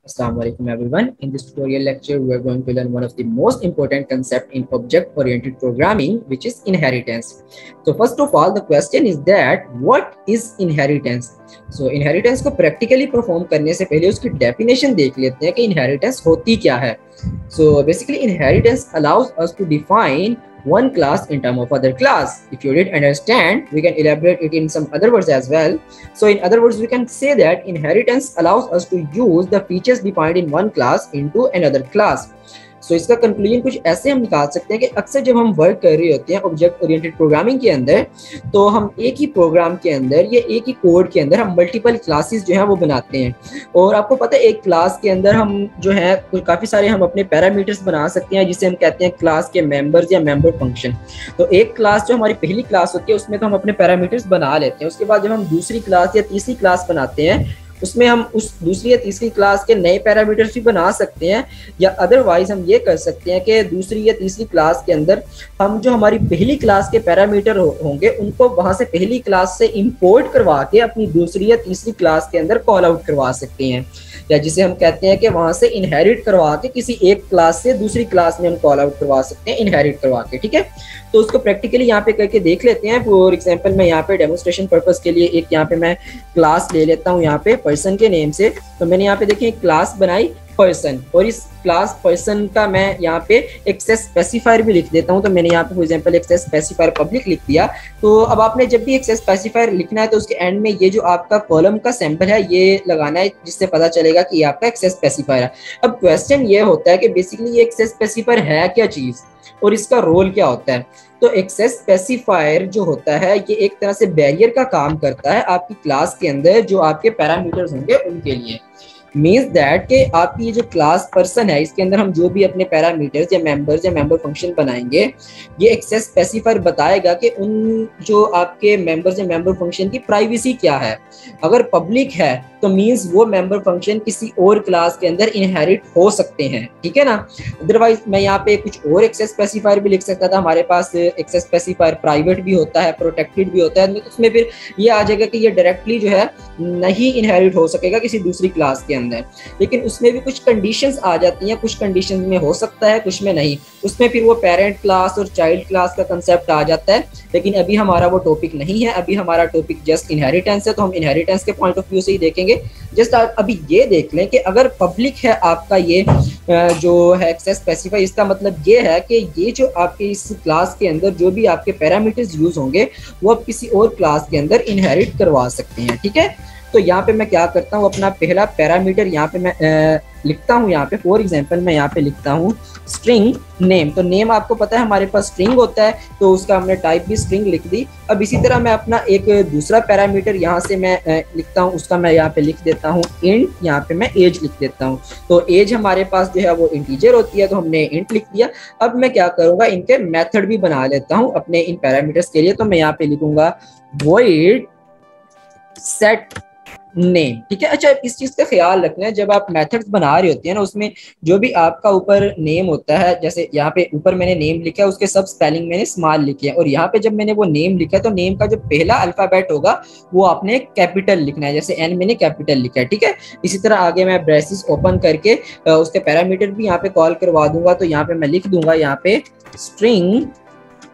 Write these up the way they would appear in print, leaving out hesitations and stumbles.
Assalamu alaikum everyone. In this tutorial lecture, we are going to learn one of the most important concept in object-oriented programming, which is inheritance. So first of all, the question is that what is inheritance? So inheritance को practically perform करने से पहले उसकी definition देख लेते हैं कि inheritance होती क्या है. So basically, inheritance allows us to define one class in term of other class. If you didn't understand, we can elaborate it in some other words as well. So in other words, we can say that inheritance allows us to use the features defined in one class into another class. So इसका conclusion कुछ ऐसे हम निकाल सकते हैं कि अक्सर जब हम वर्क कर रहे होते हैं ऑब्जेक्ट ओरिएंटेड प्रोग्रामिंग के अंदर, तो हम एक ही प्रोग्राम के अंदर या एक ही कोड के अंदर हम मल्टीपल क्लासेस जो है वो बनाते हैं। और आपको पता है एक क्लास के अंदर हम जो है काफ़ी सारे हम अपने पैरामीटर्स बना सकते हैं, जिसे हम कहते हैं क्लास के मेंबर्स या मेंबर फंक्शन। तो एक क्लास जो हमारी पहली क्लास होती है उसमें तो हम अपने पैरामीटर्स बना लेते हैं। उसके बाद जब हम दूसरी क्लास या तीसरी क्लास बनाते हैं उसमें हम उस दूसरी या तीसरी क्लास के नए पैरामीटर्स भी बना सकते हैं, या अदरवाइज हम ये कर सकते हैं कि दूसरी या तीसरी क्लास के अंदर हम जो हमारी पहली क्लास के पैरामीटर होंगे उनको वहां से पहली क्लास से इंपोर्ट करवा के अपनी दूसरी या तीसरी क्लास के अंदर कॉल आउट करवा सकते हैं, या जिसे हम कहते हैं कि वहां से इनहेरिट करवा के किसी एक क्लास से दूसरी क्लास में हम कॉल आउट करवा सकते हैं इनहेरिट करवा के। ठीक है, तो उसको प्रैक्टिकली यहाँ पे करके देख लेते हैं। फॉर एग्जांपल मैं यहाँ पे डेमोन्स्ट्रेशन पर्पस के लिए एक यहाँ पे मैं क्लास ले लेता हूँ यहाँ पे पर्सन के नेम से। तो मैंने यहाँ पे देखिए क्लास बनाई पर्सन, और इस क्लास पर्सन का मैं यहाँ पे एक्सेस स्पेसिफायर भी लिख देता हूँ। तो मैंने यहाँ पे for example access specifier public लिख दिया। तो अब आपने जब भी एक्सेस स्पेसिफायर लिखना है तो उसके एंड में ये जो आपका कॉलम का सैंपल है ये लगाना है, जिससे पता चलेगा कि ये आपका एक्सेस स्पेसिफायर है। अब क्वेश्चन ये होता है कि बेसिकली ये एक्सेस स्पेसिफायर है क्या चीज और इसका रोल क्या होता है। तो एक्सेस स्पेसिफायर जो होता है ये एक तरह से बैरियर का काम करता है आपकी क्लास के अंदर जो आपके पैरामीटर्स होंगे उनके लिए। मीन्स दैट कि आपकी ये जो क्लास पर्सन है इसके अंदर हम जो भी अपने पैरामीटर्स या मेंबर्स या मेंबर फंक्शन बनाएंगे, ये एक्सेस स्पेसिफायर बताएगा कि उन जो आपके मेंबर्स या मेंबर फंक्शन की प्राइवेसी क्या है। अगर पब्लिक है तो मीन्स वो मेंबर फंक्शन किसी और क्लास के अंदर इनहेरिट हो सकते हैं, ठीक है ना। अदरवाइज मैं यहाँ पे कुछ और एक्सेस स्पेसिफायर भी लिख सकता था। हमारे पास एक्सेस स्पेसिफायर प्राइवेट भी होता है, प्रोटेक्टेड भी होता है, तो उसमें फिर ये आ जाएगा कि ये डायरेक्टली जो है नहीं इनहेरिट हो सकेगा किसी दूसरी क्लास के अंदर। लेकिन उसमें भी कुछ कंडीशंस आ जाती हैं, कुछ कंडीशंस में हो सकता है कुछ में नहीं। उसमें फिर वो पेरेंट क्लास और चाइल्ड क्लास का कंसेप्ट आ जाता है, लेकिन अभी हमारा वो टॉपिक नहीं है। अभी हमारा टॉपिक जस्ट इनहेरिटेंस है, तो हम इनहेरिटेंस के पॉइंट ऑफ व्यू से ही देखेंगे। जस्ट अभी ये देख लें कि अगर पब्लिक है आपका ये जो है एक्सेस स्पेसिफाई, इसका मतलब ये है कि ये जो आपके इस क्लास के अंदर जो भी आपके पैरामीटर्स यूज होंगे वो आप किसी और क्लास के अंदर इनहेरिट करवा सकते हैं, ठीक है। तो यहाँ पे मैं क्या करता हूँ, अपना पहला पैरामीटर यहाँ पे मैं लिखता हूँ। यहाँ पे फॉर एग्जांपल मैं यहाँ पे लिखता हूँ स्ट्रिंग नेम। तो नेम आपको पता है हमारे पास स्ट्रिंग होता है, तो उसका हमने टाइप भी स्ट्रिंग लिख दी। अब इसी तरह मैं अपना एक दूसरा पैरामीटर यहाँ से मैं लिखता हूँ, उसका मैं यहाँ पे लिख देता हूँ इंट। यहाँ पे मैं एज लिख देता हूँ। तो एज हमारे पास जो है वो इंटीजर होती है, तो हमने इंट लिख दिया। अब मैं क्या करूँगा, इनके मेथड भी बना लेता हूँ अपने इन पैरामीटर्स के लिए। तो मैं यहाँ पे लिखूंगा void set नेम, ठीक है। अच्छा, इस चीज का ख्याल रखना है जब आप मेथड्स बना रहे होते हैं ना, उसमें जो भी आपका ऊपर नेम होता है, जैसे यहाँ पे ऊपर मैंने नेम लिखा है उसके सब स्पेलिंग मैंने स्मॉल लिखे हैं, और यहाँ पे जब मैंने वो नेम लिखा है तो नेम का जो पहला अल्फाबेट होगा वो आपने कैपिटल लिखना है, जैसे एन मैंने कैपिटल लिखा है, ठीक है। इसी तरह आगे मैं ब्रेसेस ओपन करके उसके पैरामीटर भी यहाँ पे कॉल करवा दूंगा। तो यहाँ पे मैं लिख दूंगा यहाँ पे स्ट्रिंग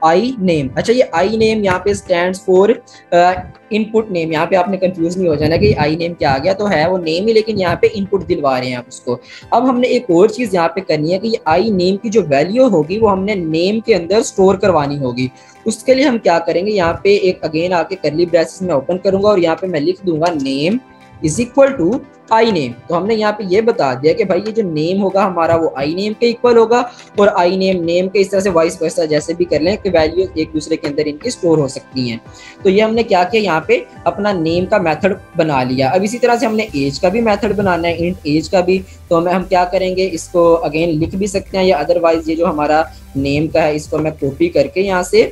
आई नेम। अच्छा, ये आई नेम यहाँ पे स्टैंड्स फॉर इनपुट नेम। यहाँ पे आपने कंफ्यूज नहीं हो जाना कि आई नेम क्या आ गया, तो है वो नेम ही, लेकिन यहाँ पे इनपुट दिलवा रहे हैं आप उसको। अब हमने एक और चीज यहाँ पे करनी है कि ये आई नेम की जो वैल्यू होगी वो हमने नेम के अंदर स्टोर करवानी होगी। उसके लिए हम क्या करेंगे, यहाँ पे एक अगेन आके करली ब्रेसेस में ओपन करूंगा और यहाँ पे मैं लिख दूंगा name is equal to I name. तो हमने यहाँ पे ये बता दिया कि भाई ये जो नेम होगा हमारा वो आई नेम के इक्वल होगा, और आई नेम नेम के, इस तरह से वाइस वर्सा जैसे भी कर लें कि वैल्यू एक दूसरे के अंदर इनकी स्टोर हो सकती हैं। तो ये हमने क्या किया, यहाँ पे अपना नेम का मेथड बना लिया। अब इसी तरह से हमने एज का भी मेथड बनाना है, इंट एज का भी। तो हम क्या करेंगे, इसको अगेन लिख भी सकते हैं, या अदरवाइज ये जो हमारा नेम का है इसको मैं कॉपी करके यहाँ से,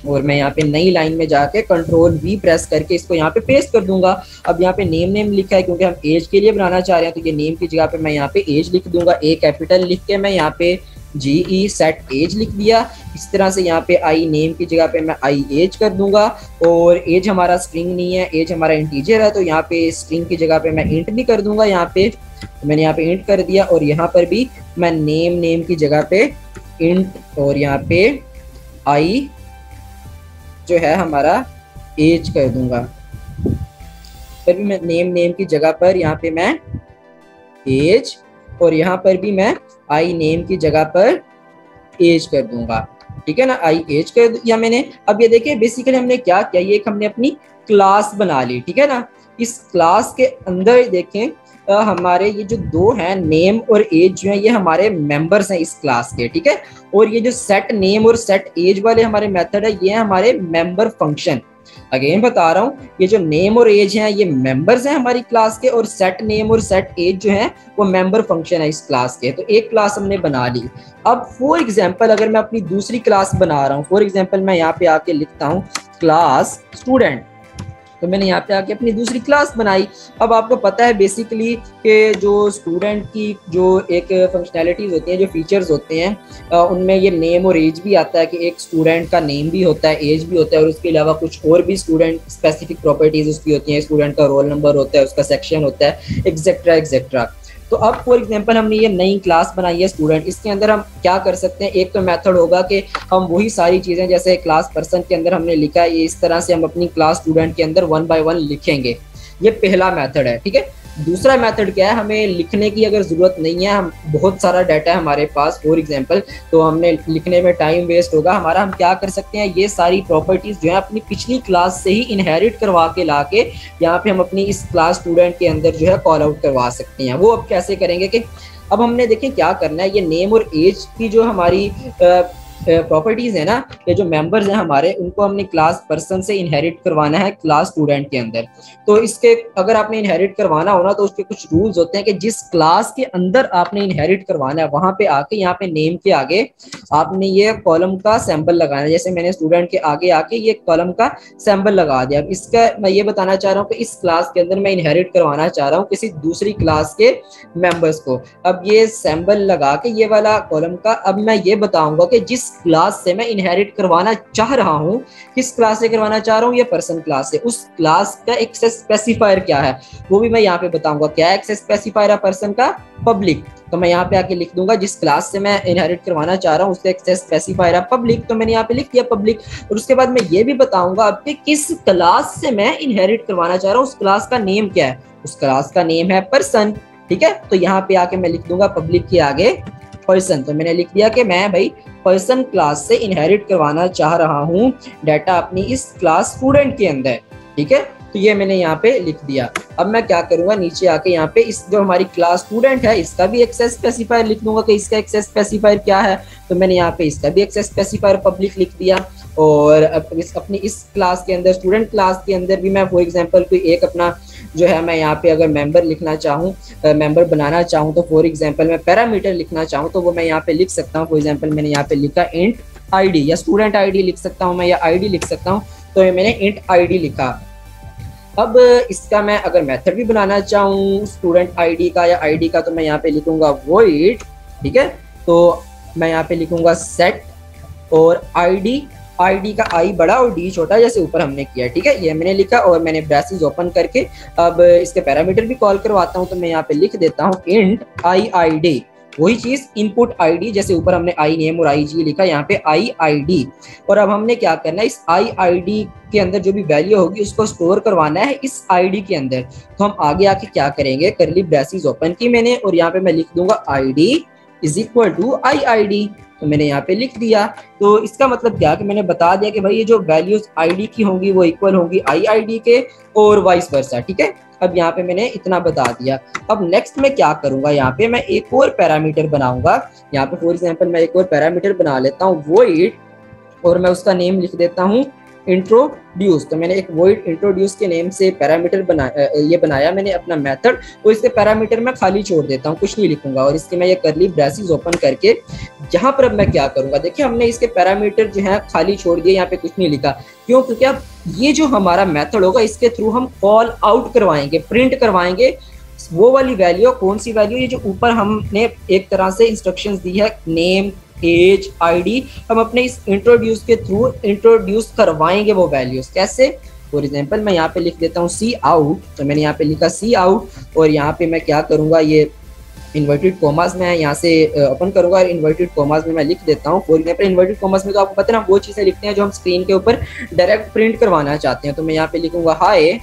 और मैं यहाँ पे नई लाइन में जाके कंट्रोल V प्रेस करके इसको यहाँ पे पेस्ट कर दूंगा। अब यहाँ पे नेम लिखा है क्योंकि हम एज के लिए बनाना चाह रहे हैं, तो ये नेम की जगह पे मैं यहाँ पे एज लिख दूंगा। ए कैपिटल लिख के मैं यहाँ पे GE सेट एज लिख दिया। इस तरह से यहाँ पे आई नेम की जगह पे मैं आई एज कर दूंगा, और एज हमारा स्ट्रिंग नहीं है, एज हमारा इंटीजर है, तो यहाँ पे स्ट्रिंग की जगह पे मैं इंट भी कर दूंगा। यहाँ पे तो मैंने यहाँ पे इंट कर दिया, और यहाँ पर भी मैं नेम की जगह पे इंट, और यहाँ पे आई जो है हमारा एज कर दूंगा। फिर भी मैं नेम की जगह पर यहाँ पे मैं एज, और यहाँ पर भी मैं आई नेम की जगह पर एज कर दूंगा। ठीक है ना, आई एज कर दिया मैंने। अब ये देखिए बेसिकली हमने क्या किया, ये एक हमने अपनी क्लास बना ली। ठीक है ना, इस क्लास के अंदर देखें हमारे ये जो दो हैं नेम और एज जो है ये हमारे मेंबर्स हैं इस क्लास के। ठीक है, और ये जो सेट नेम और सेट एज वाले हमारे मेथड है ये हमारे मेंबर फंक्शन। अगेन बता रहा हूँ, ये जो नेम और एज हैं ये मेंबर्स हैं हमारी क्लास के, और सेट नेम और सेट एज जो है वो मेंबर फंक्शन है इस क्लास के। तो एक क्लास हमने बना ली। अब फॉर एग्जांपल अगर मैं अपनी दूसरी क्लास बना रहा हूँ, फॉर एग्जांपल मैं यहाँ पे आके लिखता हूँ क्लास स्टूडेंट, तो मैंने यहाँ पे आके अपनी दूसरी क्लास बनाई। अब आपको पता है बेसिकली कि जो स्टूडेंट की जो एक फंक्शनैलिटीज होती हैं, जो फीचर्स होते हैं, उनमें ये नेम और एज भी आता है कि एक स्टूडेंट का नेम भी होता है, एज भी होता है, और उसके अलावा कुछ और भी स्टूडेंट स्पेसिफिक प्रॉपर्टीज उसकी होती हैं। स्टूडेंट का रोल नंबर होता है, उसका सेक्शन होता है, एक्सेट्रा एक्सेट्रा। तो अब फॉर एग्जांपल हमने ये नई क्लास बनाई है स्टूडेंट, इसके अंदर हम क्या कर सकते हैं, एक तो मेथड होगा कि हम वही सारी चीज़ें जैसे क्लास पर्सन के अंदर हमने लिखा है, ये इस तरह से हम अपनी क्लास स्टूडेंट के अंदर 1 बाय 1 लिखेंगे। ये पहला मेथड है। ठीक है, दूसरा मेथड क्या है, हमें लिखने की अगर ज़रूरत नहीं है, हम बहुत सारा डाटा है हमारे पास फॉर एग्जांपल, तो हमने लिखने में टाइम वेस्ट होगा हमारा, हम क्या कर सकते हैं, ये सारी प्रॉपर्टीज़ जो है अपनी पिछली क्लास से ही इनहेरिट करवा के लाके यहाँ पे हम अपनी इस क्लास स्टूडेंट के अंदर जो है कॉल आउट करवा सकते हैं। वो अब कैसे करेंगे कि अब हमने देखें क्या करना है, ये नेम और एज की जो हमारी प्रॉपर्टीज है ना, ये जो मेंबर्स हैं हमारे, उनको हमने क्लास पर्सन से इनहेरिट करवाना है क्लास स्टूडेंट के अंदर। तो इसके अगर आपने इनहेरिट करवाना हो ना, तो उसके कुछ रूल्स होते हैं कि जिस क्लास के अंदर आपने इनहेरिट करवाना है वहां पे आके यहाँ पे नेम के आगे आपने ये कॉलम का सिंबल लगाना है। जैसे मैंने स्टूडेंट के आगे आके ये कॉलम का सिंबल लगा दिया। अब इसका मैं ये बताना चाह रहा हूँ कि इस क्लास के अंदर मैं इनहेरिट करवाना चाह रहा हूँ किसी दूसरी क्लास के मेंबर्स को। अब ये सिंबल लगा के ये वाला कॉलम का, अब मैं ये बताऊंगा कि जिस क्लास से मैं इनहेरिट करवाना चाह रहा हूं, किस क्लास से करवाना चाह रहा हूं, ये पर्सन क्लास से, उस क्लास का एक्सेस स्पेसिफायर क्या है वो भी मैं यहाँ पे बताऊंगा। क्या एक्सेस स्पेसिफायर है पर्सन का? पब्लिक। तो मैं यहाँ पे आके लिख दूंगा जिस क्लास से मैं इनहेरिट करवाना चाह रहा हूँ उसका एक्सेस स्पेसिफायर है पब्लिक, तो मैंने यहाँ पे लिख दिया पब्लिक। और उसके बाद मैं ये भी बताऊंगा अब कि किस क्लास से मैं इनहेरिट करवाना चाह रहा हूँ, उस क्लास का नेम क्या है, उस क्लास का नेम है पर्सन। ठीक है, तो यहाँ पे आके मैं लिख दूंगा पब्लिक के आगे पर्सन। तो मैंने लिख दिया कि मैं भाई पर्सन क्लास से इनहेरिट करवाना चाह रहा हूँ डाटा अपनी इस क्लास स्टूडेंट के अंदर। ठीक है, तो ये मैंने यहाँ पे लिख दिया। अब मैं क्या करूंगा, नीचे आके यहाँ पे इस जो हमारी क्लास स्टूडेंट है इसका भी एक्सेस स्पेसिफायर लिख दूंगा कि इसका एक्सेस स्पेसिफायर क्या है। तो मैंने यहाँ पे इसका भी एक्सेस स्पेसिफायर पब्लिक लिख दिया। और अपनी इस क्लास के अंदर, स्टूडेंट क्लास के अंदर भी मैं फॉर एग्जांपल कोई एक अपना जो है मैं यहाँ पे अगर मेंबर लिखना चाहूँ, मेंबर बनाना चाहूँ, तो फॉर एग्जांपल मैं पैरामीटर लिखना चाहूँ तो वो मैं यहाँ पे लिख सकता हूँ। फॉर एग्जांपल मैंने यहाँ पे लिखा इंट आईडी, या स्टूडेंट आईडी लिख सकता हूँ मैं, या आईडी लिख सकता हूँ। तो मैंने इंट आईडी लिखा। अब इसका मैं अगर मेथड भी बनाना चाहूँ स्टूडेंट आईडी का या आईडी का, तो मैं यहाँ पे लिखूंगा वॉइड। ठीक है, तो मैं यहाँ पे लिखूंगा सेट और आईडी का आई बड़ा और डी छोटा जैसे ऊपर हमने किया। ठीक है, ये मैंने लिखा और मैंने ब्रैसेस ओपन करके अब इसके पैरामीटर भी कॉल करवाता हूँ। तो मैं यहाँ पे लिख देता हूँ इंट आई, वही चीज इनपुट आईडी, जैसे ऊपर हमने आई नेम और आई जी लिखा, यहाँ पे आई। और अब हमने क्या करना है, इस आई के अंदर जो भी वैल्यू होगी उसको स्टोर करवाना है इस आईडी के अंदर। तो हम आगे आके क्या करेंगे, करली ब्रैसेस ओपन की मैंने और यहाँ पे मैं लिख दूंगा आईडी इज इक्वल टू आई। तो मैंने यहाँ पे लिख दिया। तो इसका मतलब क्या कि मैंने बता दिया कि भाई ये जो वैल्यूज आईडी की होंगी वो इक्वल होंगी आई के और वाइस वर्सा। ठीक है, अब यहाँ पे मैंने इतना बता दिया। अब नेक्स्ट मैं क्या करूंगा, यहाँ पे मैं एक और पैरामीटर बनाऊंगा। यहाँ पे फॉर एग्जांपल मैं एक और पैरामीटर बना लेता हूँ वॉइड, और मैं उसका नेम लिख देता हूँ इंट्रोड्यूस। तो मैंने एक वॉइड इंट्रोड्यूस के नेम से पैरामीटर बनाया मैंने अपना मेथड। तो इसके पैरामीटर मैं खाली छोड़ देता हूँ, कुछ नहीं लिखूंगा। और इसके मैं ये करली ब्रैसेस ओपन करके यहाँ पर अब मैं क्या करूंगा, देखिए हमने इसके पैरामीटर जो है खाली छोड़ दिए, यहाँ पे कुछ नहीं लिखा। क्यों? क्योंकि अब ये जो हमारा मेथड होगा इसके थ्रू हम कॉल आउट करवाएंगे, प्रिंट करवाएंगे वो वाली वैल्यू, कौन सी वैल्यू, ये जो ऊपर हमने एक तरह से इंस्ट्रक्शंस दी है, नेम, एज, आईडी, हम अपने इस इंट्रोड्यूस के थ्रू इंट्रोड्यूस करवाएंगे वो वैल्यूज। कैसे? फॉर एग्जांपल मैं यहाँ पे लिख देता हूँ सी आउट, तो मैंने यहाँ पे लिखा सी आउट और यहाँ पे मैं क्या करूँगा, ये इन्वर्टेड कॉमास में यहाँ से ओपन करूंगा और इन्वर्टेड कॉमास में मैं लिख देता हूँ। फॉर एग्जाम्पल इन्वर्टेड कॉमास में तो आपको पता है ना, वो चीज़ें लिखते हैं जो हम स्क्रीन के ऊपर डायरेक्ट प्रिंट करवाना चाहते हैं। तो मैं यहाँ पे लिखूंगा हाय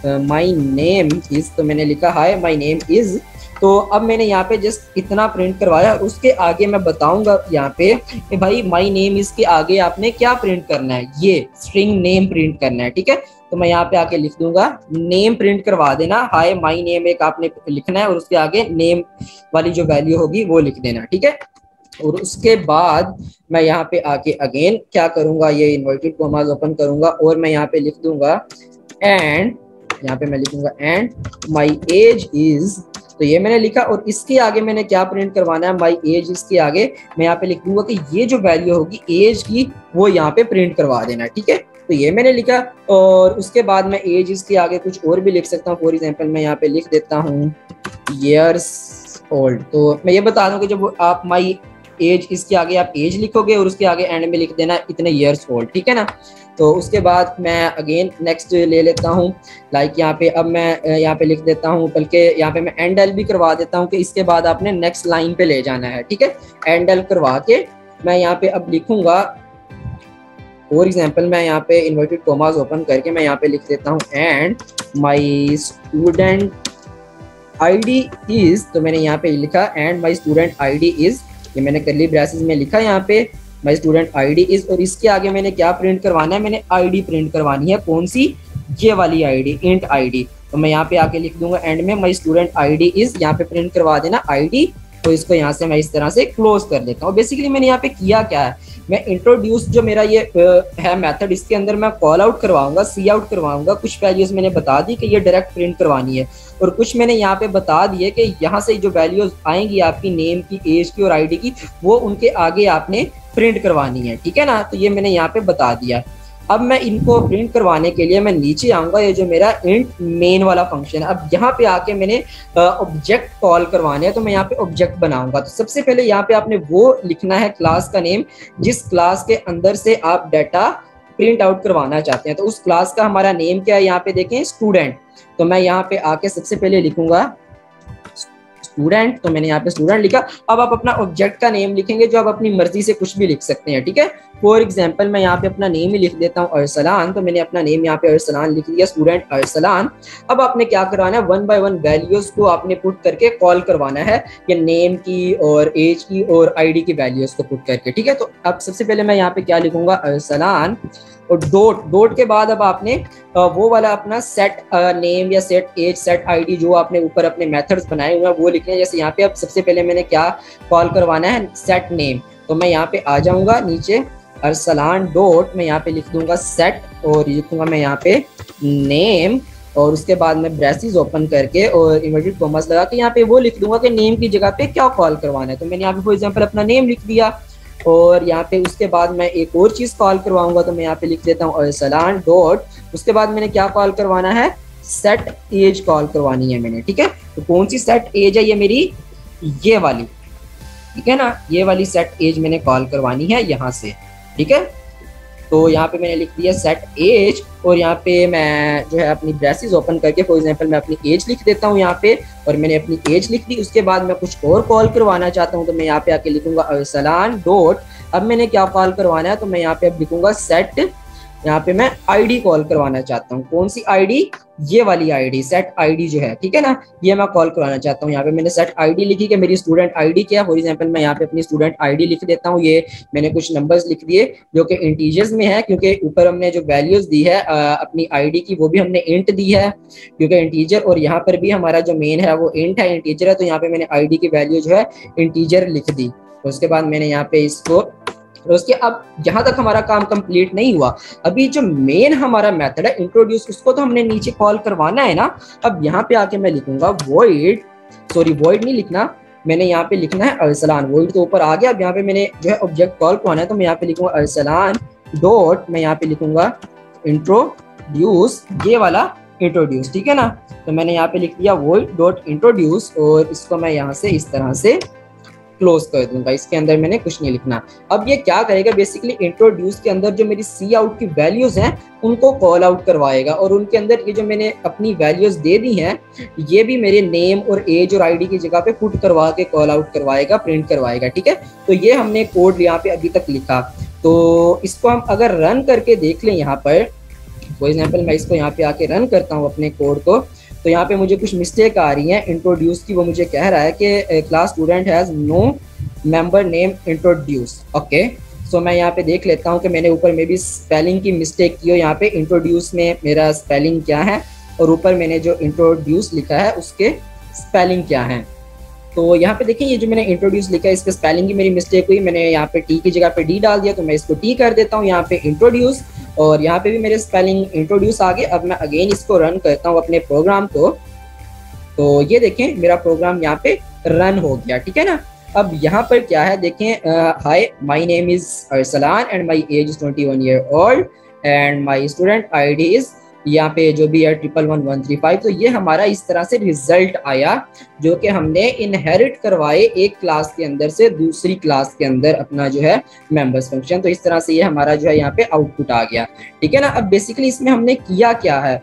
माय नेम इज, तो मैंने लिखा हाय माय नेम इज। तो अब मैंने यहाँ पे जस्ट इतना प्रिंट करवाया और उसके आगे मैं बताऊंगा यहाँ पे कि भाई माय नेम इज के आगे आपने क्या प्रिंट करना है, ये स्ट्रिंग नेम प्रिंट करना है। ठीक है, तो मैं यहाँ पे आके लिख दूंगा नेम प्रिंट करवा देना, हाय माय नेम एक आपने लिखना है और उसके आगे नेम वाली जो वैल्यू होगी वो लिख देना। ठीक है, और उसके बाद मैं यहाँ पे आके अगेन क्या करूंगा, ये इन्वर्टेड कॉमास ओपन करूंगा और मैं यहाँ पे लिख दूंगा एंड, यहाँ पे मैं लिखूंगा एंड माय एज इज, तो ये मैंने लिखा और इसके आगे मैंने क्या प्रिंट करवाना है, माय एज, इसके आगे मैं यहाँ पे लिख दूंगा कि ये जो वैल्यू होगी एज की वो यहाँ पे प्रिंट करवा देना। ठीक है, तो ये मैंने लिखा और उसके बाद मैं एज इसके आगे कुछ और भी लिख सकता हूँ। फॉर एग्जांपल मैं यहाँ पे लिख देता हूँ ईयर्स ओल्ड, तो मैं ये बता दूं कि जब आप माय एज इसके आगे आप एज लिखोगे और उसके आगे एंड में लिख देना इतने ईयर्स ओल्ड। ठीक है ना, तो उसके बाद मैं अगेन नेक्स्ट ले लेता हूँ, लाइक यहाँ पे अब मैं यहाँ पे लिख देता हूँ, बल्कि यहाँ पे मैं एंड एल भी करवा देता हूँ कि इसके बाद आपने नेक्स्ट लाइन पे ले जाना है। ठीक है, एंड एल करवा के मैं यहाँ पे अब लिखूंगा, फॉर एग्जाम्पल मैं यहाँ पे इन्वर्टेड कॉमास ओपन करके मैं यहाँ पे लिख देता हूँ and my student ID is, तो मैंने यहाँ पे लिखा and my student ID is, ये मैंने कर्ली ब्रेसेस में लिखा यहाँ पे माय स्टूडेंट आईडी इज और इसके आगे मैंने क्या प्रिंट करवाना है, मैंने आईडी प्रिंट करवानी है। कौन सी? ये वाली आईडी, इंट आईडी। तो मैं यहाँ पे आके लिख दूंगा एंड में माय स्टूडेंट आईडी इज, यहाँ पे प्रिंट करवा देना आईडी। तो इसको यहाँ से मैं इस तरह से क्लोज कर देता हूँ। बेसिकली मैंने यहाँ पे किया क्या है, मैं इंट्रोड्यूस जो मेरा ये है मेथड, इसके अंदर मैं कॉल आउट करवाऊंगा, सी आउट करवाऊंगा। कुछ वैल्यूज मैंने बता दी कि ये डायरेक्ट प्रिंट करवानी है और कुछ मैंने यहाँ पे बता दिए कि यहाँ से जो वैल्यूज आएंगी आपकी नेम की, एज की और आईडी की, वो उनके आगे आपने प्रिंट करवानी है। ठीक है ना, तो ये मैंने यहाँ पे बता दिया। अब मैं इनको प्रिंट करवाने के लिए मैं नीचे आऊंगा, ये जो मेरा इंट मेन वाला फंक्शन है, अब यहाँ पे आके मैंने ऑब्जेक्ट कॉल करवाने हैं। तो मैं यहाँ पे ऑब्जेक्ट बनाऊंगा। तो सबसे पहले यहाँ पे आपने वो लिखना है क्लास का नेम जिस क्लास के अंदर से आप डाटा प्रिंट आउट करवाना चाहते हैं। तो उस क्लास का हमारा नेम क्या है, यहाँ पे देखें स्टूडेंट। तो मैं यहाँ पे आके सबसे पहले लिखूंगा स्टूडेंट, तो मैंने यहाँ पे स्टूडेंट लिखा। अब आप अपना ऑब्जेक्ट का नेम लिखेंगे जो आप अपनी मर्जी से कुछ भी लिख सकते हैं। ठीक है, फॉर एग्जाम्पल मैं यहाँ पे अपना नेम ही लिख देता हूँ अरसलान, तो मैंने अपना नेम यहाँ पे अरसलान लिख दिया, स्टूडेंट अरसलान। अब आपने क्या करवाना है, वन बाय वन वैल्यूज को आपने पुट करके कॉल करवाना है, ये नेम की और एज की और आईडी की वैल्यूज को पुट करके। ठीक है, तो अब सबसे पहले मैं यहाँ पे क्या लिखूंगा, अरसलान और डॉट के बाद अब आपने वो वाला अपना सेट नेम या सेट एज सेट आईडी जो आपने ऊपर अपने मेथड्स बनाए हुए हैं वो लिखने हैं। जैसे यहाँ पे अब सबसे पहले मैंने क्या कॉल करवाना है, सेट नेम। तो मैं यहाँ पे आ जाऊंगा नीचे, अरसलान डॉट मैं यहाँ पे लिख दूंगा सेट और लिखूंगा मैं यहाँ पे नेम और उसके बाद मैं ब्रेसेस ओपन करके और इन्वर्टेड कॉमास लगा के यहाँ पे वो लिख दूंगा कि नेम की जगह पे क्या कॉल करवाना है। तो मैंने यहाँ पे फॉर एग्जांपल अपना नेम लिख दिया और यहाँ पे उसके बाद मैं एक और चीज कॉल करवाऊंगा। तो मैं यहाँ पे लिख देता हूँ अरसलान डॉट, उसके बाद मैंने क्या कॉल करवाना है, सेट एज कॉल करवानी है मैंने। ठीक है, तो कौन सी सेट एज है, ये मेरी ये वाली, ठीक है ना, ये वाली सेट एज मैंने कॉल करवानी है यहाँ से। ठीक है, तो यहाँ पे मैंने लिख दिया सेट एज और यहाँ पे मैं जो है अपनी ब्रेसेस ओपन करके फॉर एग्जांपल मैं अपनी एज लिख देता हूँ यहाँ पे और मैंने अपनी एज लिख दी। उसके बाद मैं कुछ और कॉल करवाना चाहता हूँ तो मैं यहाँ पे आके लिखूंगा अरसलान डॉट, अब मैंने क्या कॉल करवाना है तो मैं यहाँ पे अब लिखूंगा सेट, यहाँ पे मैं आईडी कॉल करवाना चाहता हूँ। कौन सी आईडी, ये वाली आईडी सेट आईडी जो है, ठीक है ना, ये मैं कॉल करवाना चाहता हूँ। यहाँ पे मैंने सेट आईडी लिखी कि मेरी स्टूडेंट आईडी क्या है। फॉर एग्जांपल मैं यहाँ पे अपनी स्टूडेंट आईडी लिख देता हूँ। ये मैंने कुछ नंबर्स लिख दिए जो कि इंटीजर्स में है क्योंकि ऊपर हमने जो वैल्यूज दी है अपनी आईडी की वो भी हमने इंट दी है क्योंकि इंटीजर, और यहाँ पर भी हमारा जो मेन है वो इंट है, इंटीजर है। तो यहाँ पे मैंने आईडी की वैल्यू जो है इंटीजर लिख दी। उसके बाद मैंने यहाँ पे इसको, उसके अब यहाँ तक हमारा काम कंप्लीट नहीं हुआ। अभी जो मेन हमारा मेथड है इंट्रोड्यूस, उसको तो हमने नीचे कॉल करवाना है ना। अब यहाँ पे आके मैं लिखूंगा वॉइड, सॉरी वॉइड नहीं लिखना, मैंने यहाँ पे लिखना है अरसलान। वॉइड तो ऊपर आ गया। अब यहाँ पे मैंने जो है ऑब्जेक्ट कॉल करवाना है तो मैं यहाँ पे लिखूंगा अरसलान डॉट, मैं यहाँ पे लिखूंगा इंट्रोड्यूस, ये वाला इंट्रोड्यूस, ठीक है ना। तो मैंने यहाँ पे लिख दिया void डॉट इंट्रोड्यूस और इसको मैं यहाँ से इस तरह से क्लोज कर दूंगा, इसके अंदर मैंने कुछ नहीं लिखना। अब ये क्या करेगा, बेसिकली इंट्रोड्यूस के अंदर जो मेरी सी आउट की वैल्यूज हैं उनको कॉल आउट करवाएगा और उनके अंदर ये जो मैंने अपनी वैल्यूज दे दी हैं ये भी मेरे नेम और एज और आईडी की जगह पे पुट करवा के कॉल आउट करवाएगा, प्रिंट करवाएगा, ठीक है। तो ये हमने कोड यहाँ पे अभी तक लिखा। तो इसको हम अगर रन करके देख लें यहाँ पर, फॉर एग्जाम्पल मैं इसको यहाँ पे आके रन करता हूँ अपने कोड को, तो यहाँ पे मुझे कुछ मिस्टेक आ रही है इंट्रोड्यूस की। वो मुझे कह रहा है कि class student has no member name introduce. Okay, so मैं यहाँ पे देख लेता हूँ कि मैंने ऊपर में भी स्पेलिंग की मिस्टेक की हो। यहाँ पे इंट्रोड्यूस में मेरा स्पेलिंग क्या है और ऊपर मैंने जो इंट्रोड्यूस लिखा है उसके स्पेलिंग क्या है। तो यहाँ पे देखिए ये जो मैंने इंट्रोड्यूस लिखा है इसके स्पेलिंग की मेरी मिस्टेक हुई, मैंने यहाँ पे टी की जगह पे डी डाल दिया, तो मैं इसको टी कर देता हूँ यहाँ पे इंट्रोड्यूस, और यहाँ पे भी मेरे स्पेलिंग इंट्रोड्यूस आ गए। अब मैं अगेन इसको रन करता हूँ अपने प्रोग्राम को, तो ये देखें मेरा प्रोग्राम यहाँ पे रन हो गया, ठीक है ना। अब यहाँ पर क्या है देखें, hi my name is Arsalan and my age is 21 year old and my student ID is यहाँ पे जो भी है 111135। तो ये हमारा इस तरह से रिजल्ट आया जो कि हमने इनहेरिट करवाए एक क्लास के अंदर से दूसरी क्लास के अंदर अपना जो है मेंबर्स फंक्शन। तो इस तरह से ये हमारा जो है यहाँ पे आउटपुट आ गया, ठीक है ना। अब बेसिकली इसमें हमने किया क्या है,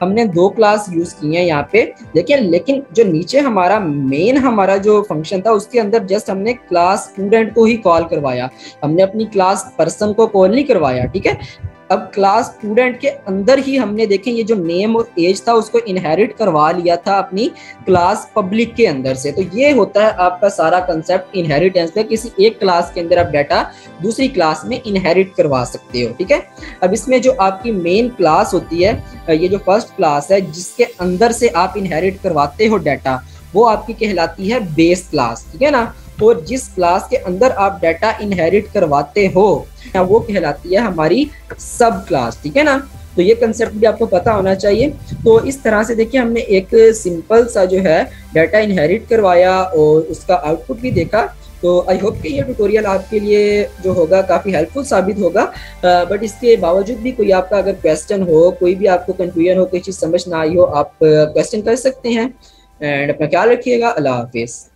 हमने दो क्लास यूज की हैं यहाँ पे देखिए, लेकिन जो नीचे हमारा मेन हमारा जो फंक्शन था उसके अंदर जस्ट हमने क्लास स्टूडेंट को ही कॉल करवाया, हमने अपनी क्लास पर्सन को कॉल नहीं करवाया, ठीक है। अब क्लास स्टूडेंट के अंदर ही हमने देखें ये जो नेम और एज था उसको इनहेरिट करवा लिया था अपनी क्लास पब्लिक के अंदर से। तो ये होता है आपका सारा कंसेप्ट इनहेरिटेंस का, किसी एक क्लास के अंदर आप डाटा दूसरी क्लास में इनहेरिट करवा सकते हो, ठीक है। अब इसमें जो आपकी मेन क्लास होती है, ये जो फर्स्ट क्लास है जिसके अंदर से आप इनहेरिट करवाते हो डाटा, वो आपकी कहलाती है बेस क्लास, ठीक है ना। और जिस क्लास के अंदर आप डाटा इनहेरिट करवाते हो वो कहलाती है हमारी सब क्लास, ठीक है ना। तो ये कंसेप्ट भी आपको पता होना चाहिए। तो इस तरह से देखिए हमने एक सिंपल सा जो है डाटा इनहेरिट करवाया और उसका आउटपुट भी देखा। तो आई होप कि ये ट्यूटोरियल आपके लिए जो होगा काफ़ी हेल्पफुल साबित होगा। बट इसके बावजूद भी कोई आपका अगर क्वेश्चन हो, कोई भी आपको कंफ्यूजन हो, कोई चीज़ समझ ना आई हो, आप क्वेश्चन कर सकते हैं। एंड अपना ख्याल रखिएगा। अल्लाह हाफिज़।